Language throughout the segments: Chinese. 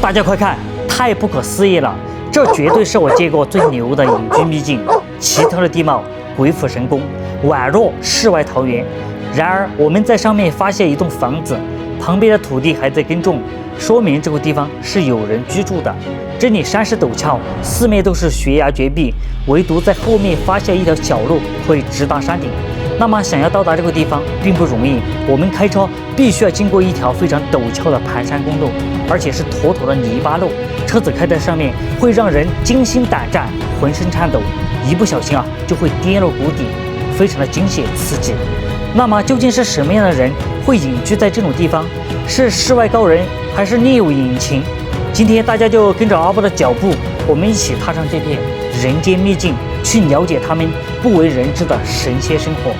大家快看，太不可思议了！这绝对是我见过最牛的隐居秘境，奇特的地貌，鬼斧神工，宛若世外桃源。然而，我们在上面发现一栋房子，旁边的土地还在耕种，说明这个地方是有人居住的。这里山势陡峭，四面都是悬崖绝壁，唯独在后面发现一条小路可以直达山顶。那么，想要到达这个地方并不容易，我们开车必须要经过一条非常陡峭的盘山公路，而且是妥妥的泥巴路。车子开在上面会让人惊心胆战，浑身颤抖，一不小心就会跌落谷底，非常的惊险刺激。那么究竟是什么样的人会隐居在这种地方？是世外高人，还是另有隐情？今天大家就跟着阿波的脚步，我们一起踏上这片人间秘境，去了解他们不为人知的神仙生活。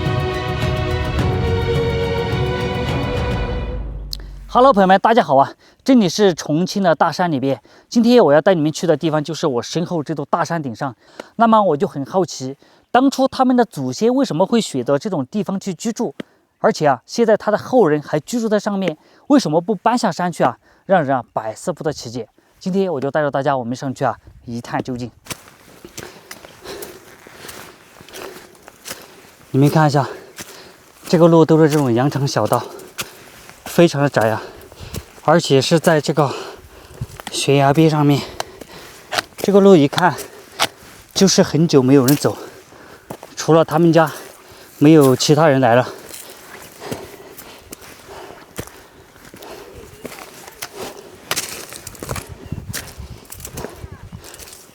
Hello， 朋友们，大家好啊！这里是重庆的大山里边。今天我要带你们去的地方就是我身后这座大山顶上。那么我就很好奇，当初他们的祖先为什么会选择这种地方去居住？而且现在他的后人还居住在上面，为什么不搬下山去让人百思不得其解。今天我就带着大家，我们上去一探究竟。你们看一下，这个路都是这种羊肠小道。非常的窄而且是在这个悬崖边上面。这个路一看就是很久没有人走，除了他们家，没有其他人来了。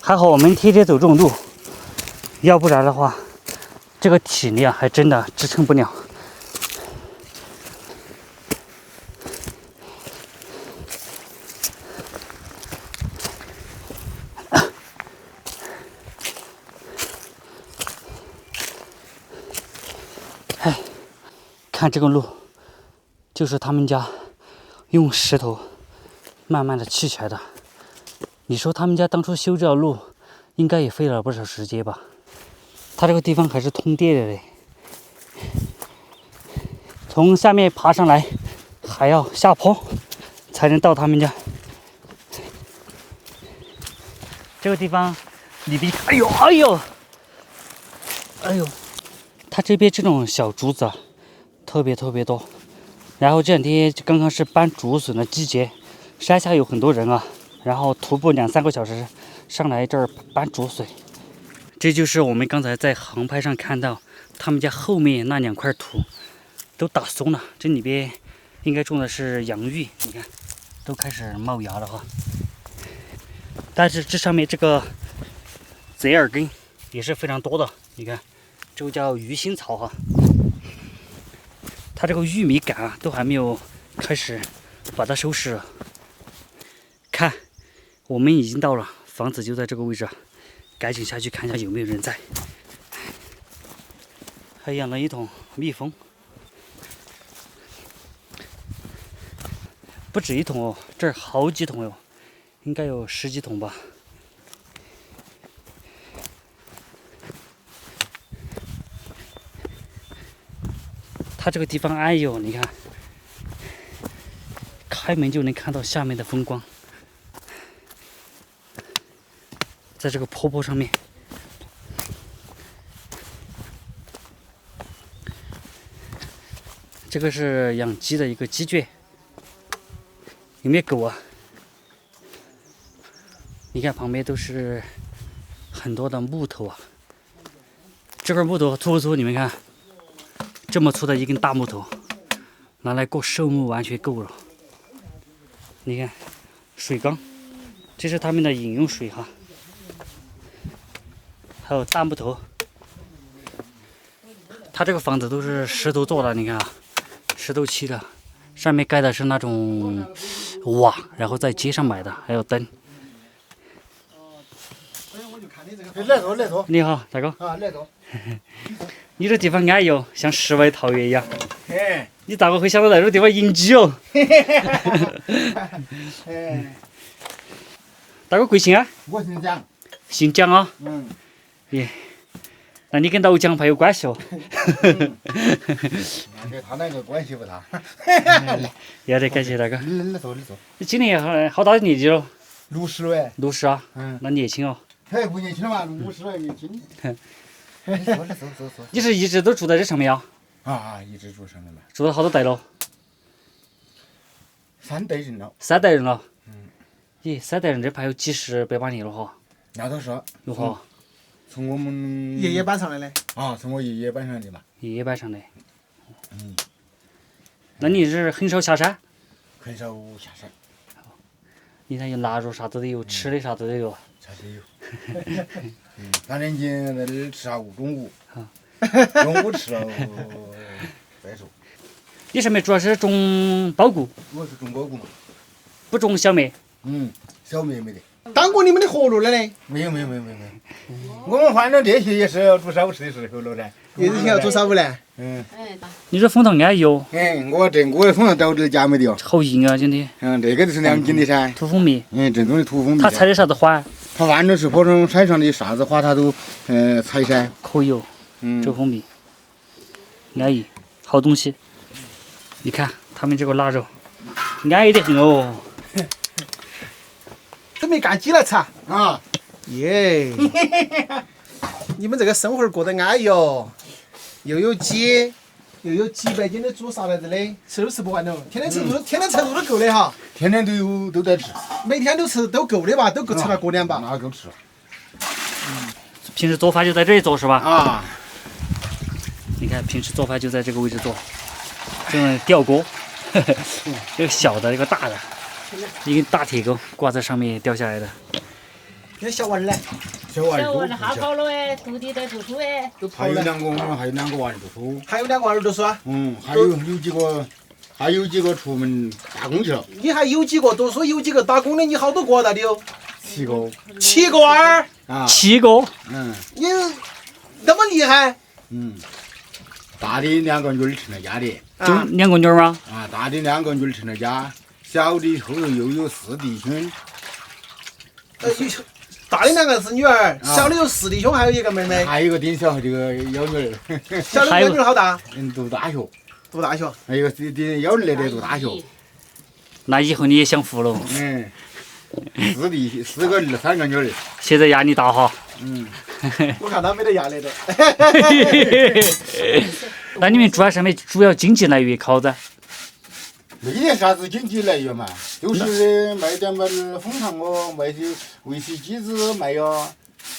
还好我们天天走这种路，要不然的话，这个体力还真的支撑不了。看这个路，就是他们家用石头慢慢的砌起来的。你说他们家当初修这条路，应该也费了不少时间吧？他这个地方还是通电的嘞，从下面爬上来还要下坡才能到他们家。这个地方里边，哎呦，他这边这种小竹子特别多，然后这两天刚刚是搬竹笋的季节，山下有很多人然后徒步2-3个小时上来这儿搬竹笋。这就是我们刚才在航拍上看到他们家后面那2块土都打松了，这里边应该种的是洋芋，你看都开始冒芽了但是这上面这个贼耳根也是非常多的，你看这个叫鱼腥草它这个玉米杆都还没有开始把它收拾了。看，我们已经到了，房子就在这个位置赶紧下去看一下有没有人在。还养了一桶蜜蜂，不止一桶这儿好几桶应该有10几桶吧。它这个地方，你看，开门就能看到下面的风光。在这个坡坡上面，这个是养鸡的一个鸡圈，有没有狗你看旁边都是很多的木头这块木头粗不粗？你们看。这么粗的一根大木头，拿来过寿木完全够了。你看，水缸，这是他们的饮用水还有大木头。他这个房子都是石头做的，你看石头砌的，上面盖的是那种瓦，然后在街上买的，还有灯。来坐。你好，大哥。来坐。你这地方安逸像世外桃源一样。你咋个会想到在这个地方隐居大哥贵姓我姓蒋。姓蒋那你跟老蒋还有关系跟他那个关系不大。要得，感谢大哥。来坐。你今年好大年纪了？ 60了哎。 60啊？嗯，那年轻哦。嘿，不年轻了嘛，50了年轻。走。你是一直都住在这上面啊？啊，一直住上面嘛。住了好多代了3代人了。 ？3代人了。嗯。咦，3代人这怕有几十百把年了哈。那倒是。有哈。从我们爷爷搬上来的。啊，从我爷爷搬上来的嘛。爷爷搬上来。嗯。那你是很少下山？很少下山。你看有腊肉啥子都有，吃的啥子都有。啥都有。反正你在这儿吃下午，中午。中午吃了再说。你上面主要是种苞谷，我是种苞谷嘛。不种小麦。小麦没得。当过你们的活路了嘞？没有。我们反正这些也是要做少吃的时候了噻。也是要做啥物嘞？你这风头安逸哦。我的风上找的家没得哦。好硬啊，真的。这个就是2斤的噻。土蜂蜜。正宗的土蜂蜜。他采的啥子花？他反正是普通山上的啥子花，他都采噻。可以哦。这蜂蜜。安逸，好东西。你看他们这个腊肉，安逸得很哦。准备干鸡来吃啊！耶！你们这个生活过得安逸哦，又有鸡，又有几百斤的猪杀来着的，吃都吃不完了。天天吃肉，天天吃肉都够的哈。天天都在吃。每天都吃都够的吧？都够吃了过年吧？那够吃了。平时做饭就在这里做是吧？啊。你看平时做饭就在这个位置做，这种吊锅，这个小的，一个大的，一根大铁钩挂在上面吊下来的。那小娃儿呢？小娃小娃儿还跑了哎，徒弟在读书哎，都跑了。还有2个娃儿读书。还有2个娃儿读书啊？还有几个出门打工去了。你还有几个读书，有几个打工的？你好多个了的有7个。 7个娃儿啊。 7个。你那么厉害？大的2个女儿成了家的。就2个女儿吗？啊，大的2个女儿成了家，小的后头又有4弟兄。大的2个是女儿，小的有4弟兄，还有一个妹妹。还有一个顶小的这个幺女儿。小的幺女儿好大？读大学。读大学。还有顶幺女儿在读大学。那以后你也享福了。4个儿3个女儿。现在压力大哈。我看他没得压力的。那你们住在上面主要经济来源靠着？没得啥子经济来源嘛，就是卖点蜂糖哦，卖些喂些鸡子卖呀，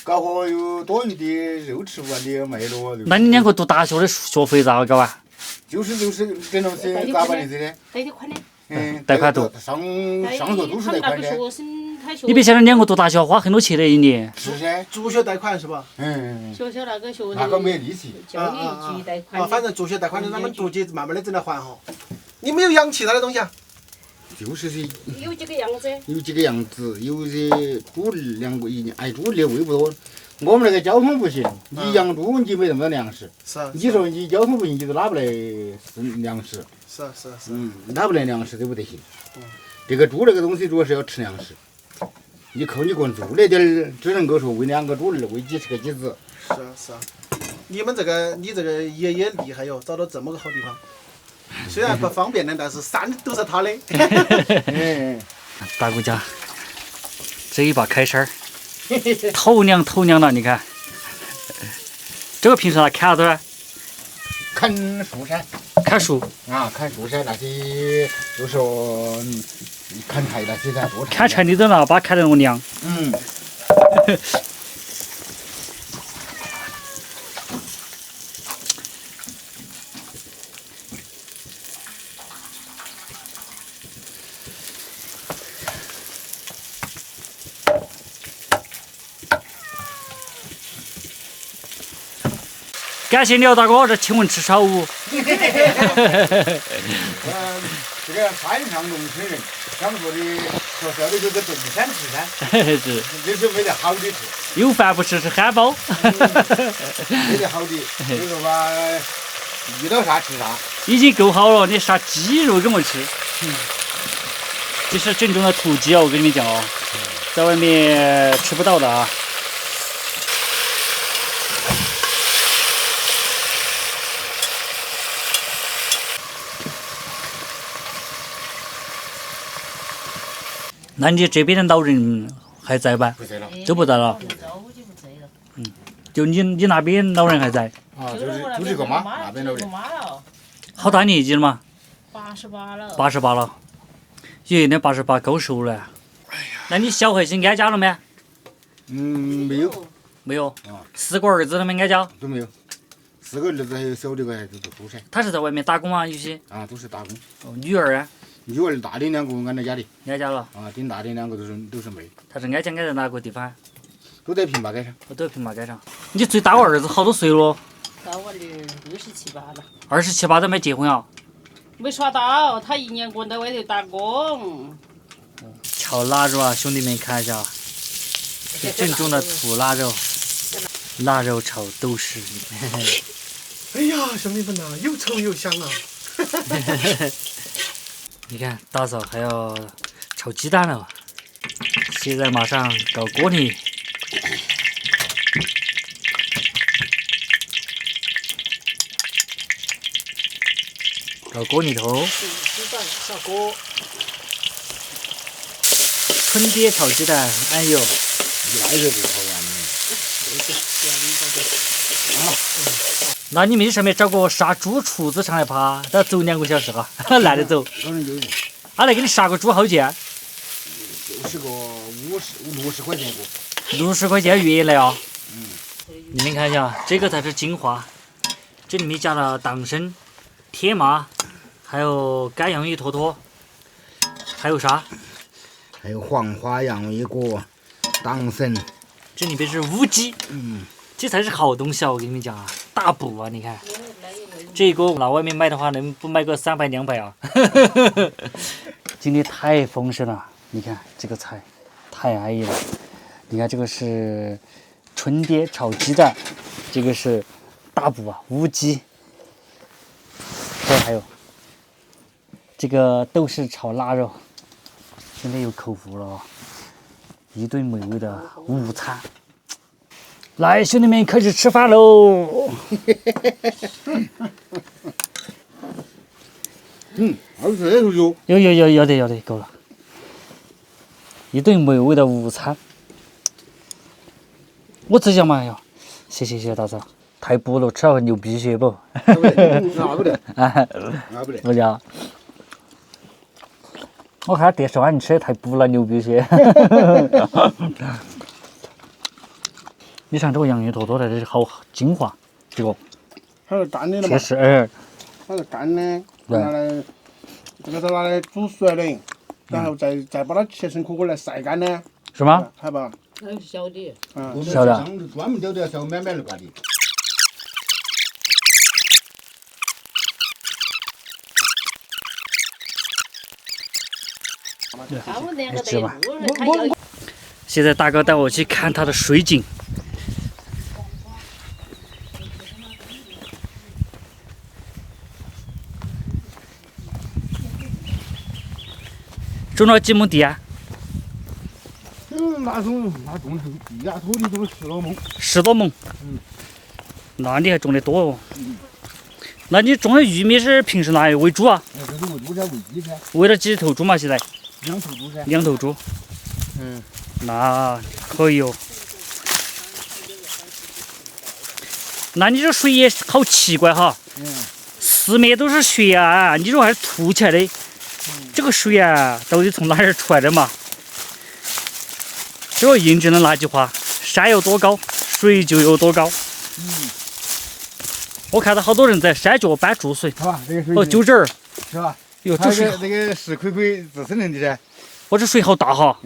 搞个有多余的肉吃不完的卖了。那你2个读大学的学费咋个搞啊？就是这种是咋办的这的？贷的款的。贷款读。上学都是贷款的。你别想着2个读大学花很多钱的一年。是噻。助学贷款是吧？学校那个学那个没利息。教育局贷款。反正助学贷款的，咱们读起慢慢的正在还哈。你没有养其他的东西啊？就是这。有几个样子？有几个样子，有这猪2个一，猪的喂不多。我们那个交通不行，你养猪你没那么多粮食。是啊。你说你交通不行，你都拿不来粮食。是。拿不来粮食都不得行。这个猪那个东西主要是要吃粮食。你靠你个人做那点儿，只能够说喂2个猪儿，喂几10个鸡子。是啊。你这个爷爷厉害哟，找到这么个好地方。虽然不方便呢，但是山都是他的。大姑家，这一把开山儿，头娘了，你看。这个平时他砍啥子啊？砍树噻。砍树。啊，砍树噻，那些就说砍柴那些噻，多柴。砍柴你都拿把砍得那么亮。感谢廖大哥，这请我们吃炒午。这个山上农村人，他们说的学校里头个种山吃噻，是。这是没得好的吃。有饭不吃，吃汉堡。没得好的，就是说吧，遇到啥吃啥。已经够好了，你杀鸡肉给我们吃。这是正宗的土鸡啊，我跟你们讲哦，在外面吃不到的啊。那你这边的老人还在吧？不在了。都不在了。早就不在了。就你那边老人还在？啊，就这个妈，那边老人。妈了，好大年纪了嘛88了。 ？88了。爷那88够寿了。那你小孩些安家了没？没有，没有。啊4个儿子他们安家？都没有。4个儿子还有小的个还都不噻。他是在外面打工啊？有些。啊，都是打工。哦，女儿啊？女儿大的2个安在家里，安家了。啊，顶大的2个都是妹，他是安家安在哪个地方？都在平坝街上。我都在平坝街上。你最大个儿子好多岁了大我儿67、8了， ？27、8都没结婚啊？没耍到，他1年过在外头打工。炒腊肉啊，兄弟们看一下，这正宗的土腊肉，腊肉炒豆豉。哎呀，兄弟们呐，又臭又香啊！你看，大嫂还要炒鸡蛋了，现在马上搞锅里。搞锅里头，鸡蛋下锅，春爹炒鸡蛋，哎呦，那热不好呀。那你们上面找个杀猪厨子上来爬，都要走2个小时哈，懒得走。可能就是他来给你杀个猪好钱就是个60块钱一个。 ，60块钱月来啊。你们看一下，这个才是精华，这里面加了党参、铁麻，还有干洋芋坨坨，还有啥？还有黄花洋芋果、党参。这里边是乌鸡，这才是好东西啊！我跟你们讲啊，大补啊！你看，这个拿外面卖的话，能不卖个300、200啊？今天太丰盛了，你看这个菜太安逸了。你看这个是春爹炒鸡蛋，这个是大补啊，乌鸡。这还有这个豆豉炒腊肉，现在有口福了啊！一顿美味的午餐。来，兄弟们，开始吃饭喽！ 20来头就。要得，够了。一顿美味的午餐。我只想嘛呀，谢谢大嫂，太补了，吃了流鼻血不？那不得，那不得。我讲，我看电视上你吃的太补了，流鼻血。你看这个洋芋坨坨的，这好精华，这个它是干的了嘛确？实，它是干的，拿来这个是拿来煮熟了的，然后再把它切成颗颗来晒干的，是吗？还吧？那是小的。嗯，晓得。专门钓的小满满的挂的。他们2个吃吧在路，他要现在大哥带我去看他的水井。种了几亩地啊那种地呀，土地都是10多亩。 ？10多亩。那你还种得多哦。那你种的玉米是平时拿来喂猪啊？这是喂猪噻，喂鸡噻，喂了几头猪嘛？现在2头猪噻。 2头猪。那可以哦。那你这水也好奇怪哈。四面都是水啊，你这还是凸起来的。这个水啊，到底从哪儿出来的嘛？这个印证了那句话：山有多高，水就有多高。我看到好多人在山脚搬注水，是吧？这个水哦，就这儿，是吧？哟，它这水，这个石块块自生成的噻。哦，这水好大哈。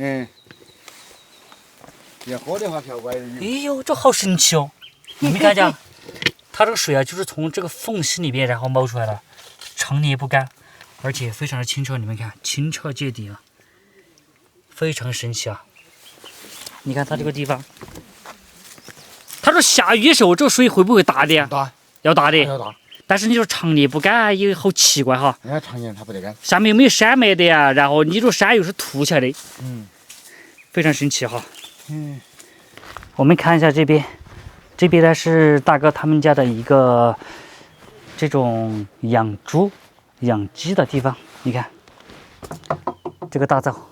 要喝的话调过来的。哎呦，这好神奇哦！你们看见，它这个水啊，就是从这个缝隙里边然后冒出来的，常年不干，而且非常的清澈。你们看，清澈见底啊，非常神奇啊！你看它这个地方，它说下雨的时候这个水会不会大的呀？大，要大的。要大。但是你说常年不干也好奇怪哈，人家常年它不得干。下面有没有山脉的呀？然后你这山又是凸起来的，非常神奇哈。我们看一下这边，这边呢是大哥他们家的一个这种养猪、养鸡的地方。你看，这个大灶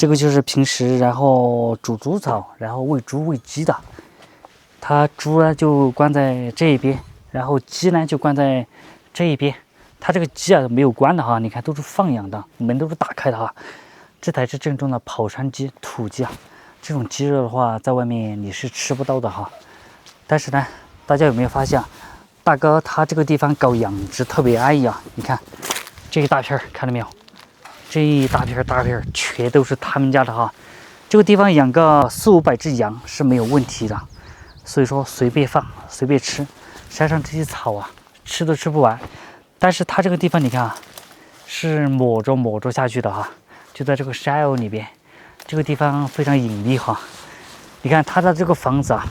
这个就是平时然后煮猪草，然后喂猪喂鸡的。它猪呢就关在这一边，然后鸡呢就关在这一边。它这个鸡啊没有关的哈，你看都是放养的，门都是打开的哈。这才是正宗的跑山鸡、土鸡啊！这种鸡肉的话，在外面你是吃不到的哈。但是呢，大家有没有发现，大哥他这个地方搞养殖特别安逸啊？你看这一大片，看到没有？这一大片全都是他们家的哈。这个地方养个400-500只羊是没有问题的，所以说随便放随便吃，山上这些草啊，吃都吃不完。但是它这个地方你看啊，是抹着下去的哈，就在这个山坳里边，这个地方非常隐秘哈。你看它的这个房子啊，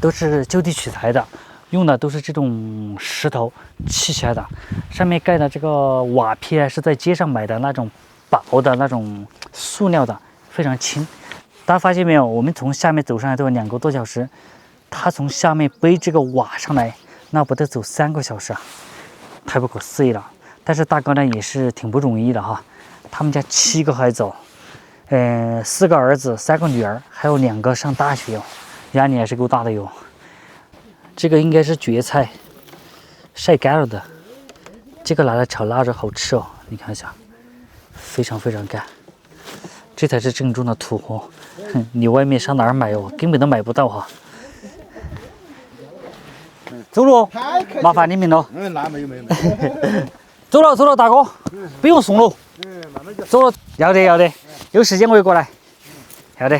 都是就地取材的，用的都是这种石头砌起来的，上面盖的这个瓦片是在街上买的那种薄的那种塑料的，非常轻。大家发现没有？我们从下面走上来都有2个多小时，他从下面背这个瓦上来，那不得走3个小时啊！太不可思议了。但是大哥呢也是挺不容易的哈，他们家7个孩子哦，4个儿子3个女儿，还有2个上大学哦，压力还是够大的哟。这个应该是蕨菜，晒干了的，这个拿来炒腊肉好吃哦，你看一下，非常干，这才是正宗的土货，你外面上哪儿买哦，根本都买不到哈。走路，麻烦你们了。那没有。走了，大哥，不用送了。走了，要得，有时间我就过来。要得。